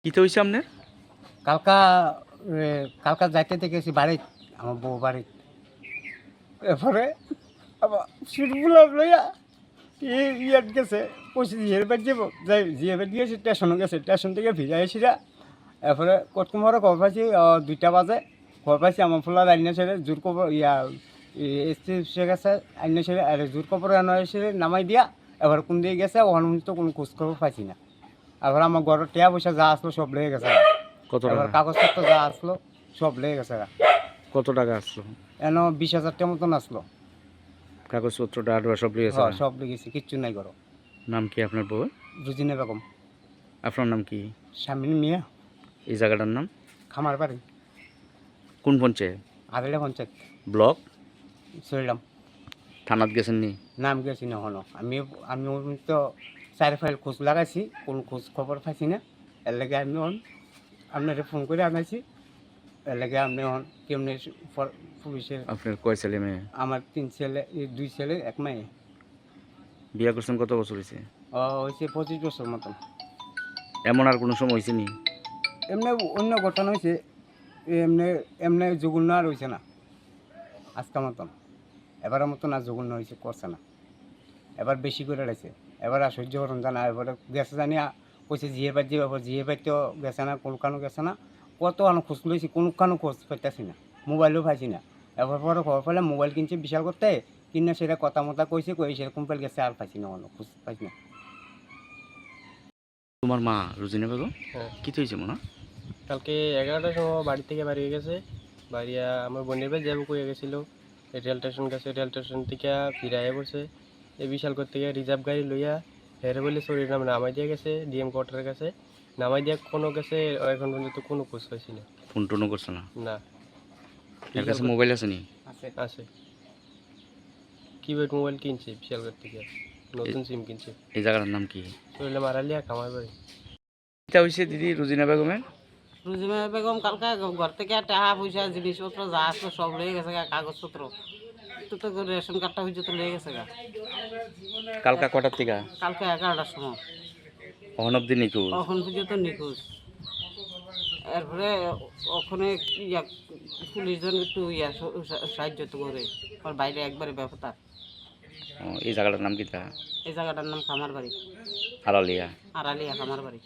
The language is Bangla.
কিতে হইছে আপনার? কালকা কালকা যাইতে দেখেছি বাড়িত আমার বউ বাড়িত এরপরে আবার সিটগুলো লইয়া ইয়াত গেছে পঁচিশ জিয়ের বাড়ি যাবো যাই জিয়ের বাড়ি গেছে স্টেশনে গেছে স্টেশন থেকে ভিজা এসিরা এরপরে কটকুমারে খবর পাইছি 2টা বাজে খবর পাইছি আমার ফুলার আইনা ছেড়ে জোর কবর এসে গেছে আইনা ছেড়ে আর জোর কবর আনা এসে নামাই দিয়া এবার কোন দিয়ে গেছে ওখানে তো কোনো খোঁজখবর পাইছি না। এবার আমার ঘরের টিয়া পয়সা যা আসলো সব লেগে গেছে। কত এবার টাকা? কাগজপত্র যা আসলো সব লেগে গেছে। কত টাকা আসলো? এন 20,000 টাকা মতন আসলো। কাগজপত্র ডাডুয়া সব লিয়েছে? হ্যাঁ সব লেগেছে, কিচ্ছু নাই করো। নাম কি আপনার বউ? রুজিনা বেগম। আপনার নাম কি? শামিন মিয়া। এই জায়গাটার নাম? খামার বাড়ি। কোন পঞ্চায়েত? আড়াইলা পঞ্চায়েত। ব্লক? চললাম। থানাত গেছেন নি? নাম গেছি না হনো আমি আমি তো 4 ফাইল খোঁজ লাগাইছি, কোন খোঁজ খবর পাইছি না। এর লাগে আমি আপনারে ফোন করে আনাইছি। এর লাগে আপনি কেমনি পুলিশের। আপনার কয় ছেলে মেয়ে? আমার 3 ছেলে, 2 ছেলে 1 মেয়ে। বিয়া করছেন কত বছর হয়েছে? হয়েছে 25 বছর মতন। এমন আর কোনো সময় হয়েছে নি? এমনি অন্য ঘটনা হয়েছে, এমনি এমনি জঘন্য আর হয়েছে না আজকাল মতন। এবারের মতন আর জঘন্য হয়েছে করছে না, এবার বেশি করে রয়েছে। এবার আর সহ্য করুন জানা, এবারে গেছে জানি কইছে জিয়ে বাড়ি যাবে, জিয়ে বাড়িতেও গেছে না, কোনখানো গেছে না। কত আনো খোঁজ লইছি, কোনখানো খোঁজ পাইতেছি না, মোবাইলও পাইছি না। এবার পরে খবর পেলে মোবাইল কিনছে বিশাল করতে, কিনে সেটা কথা মতা কইছে, কই সেরকম পেলে গেছে আর পাইছি না, অন্য খোঁজ পাইছি না। তোমার মা রুজিনা বেগম? হ্যাঁ, কি হয়েছে মনে? কালকে 11টার সময় বাড়ি থেকে বাড়ি হয়ে গেছে। বাড়িয়া আমার বোনের বাড়ি যাবো কয়ে গেছিলো, রেল স্টেশন গেছে, রেল স্টেশন থেকে ফিরাইয়া পড়ছে। এই বিশাল করতে গিয়ে রিজার্ভ গাড়ি লইয়া হেরে বলে শরীর নাম নামাই দিয়ে গেছে ডিএম কোয়ার্টারের কাছে। নামাই দিয়ে কোনো গেছে, এখন পর্যন্ত কোনো খোঁজ পাইছি না। ফোন টোনও করছে না? না। এর কাছে মোবাইল আছে নি? আছে, কিপ্যাড মোবাইল কিনছে বিশাল করতে গিয়ে, নতুন সিম কিনছে। এই জায়গাটার নাম কি? শরীরে মারালিয়া খামার বাড়ি। কিটা হয়েছে দিদি রুজিনা বেগমের? রুজিনা বেগম কালকে ঘর থেকে টাকা পয়সা জিনিসপত্র যা আসলো সব লেগে গেছে গা, কাগজপত্র তো রেশন কার্ডটা হয়েছে তো লেগে গেছে গা। কালকা কটার থেকে? কালকে 11টার সময় অহন অব্দি নিখোঁজ? তখন পর্যন্ত নিখোঁজ। এরপরে ওখানে পুলিশজন একটু সাহায্য তো করে, আর বাইরে একবারে ব্যাপারটা। এই জায়গাটার নাম কিটা? এই জায়গাটার নাম খামার বাড়ি, আড়ালিয়া। আড়ালিয়া খামার বাড়ি।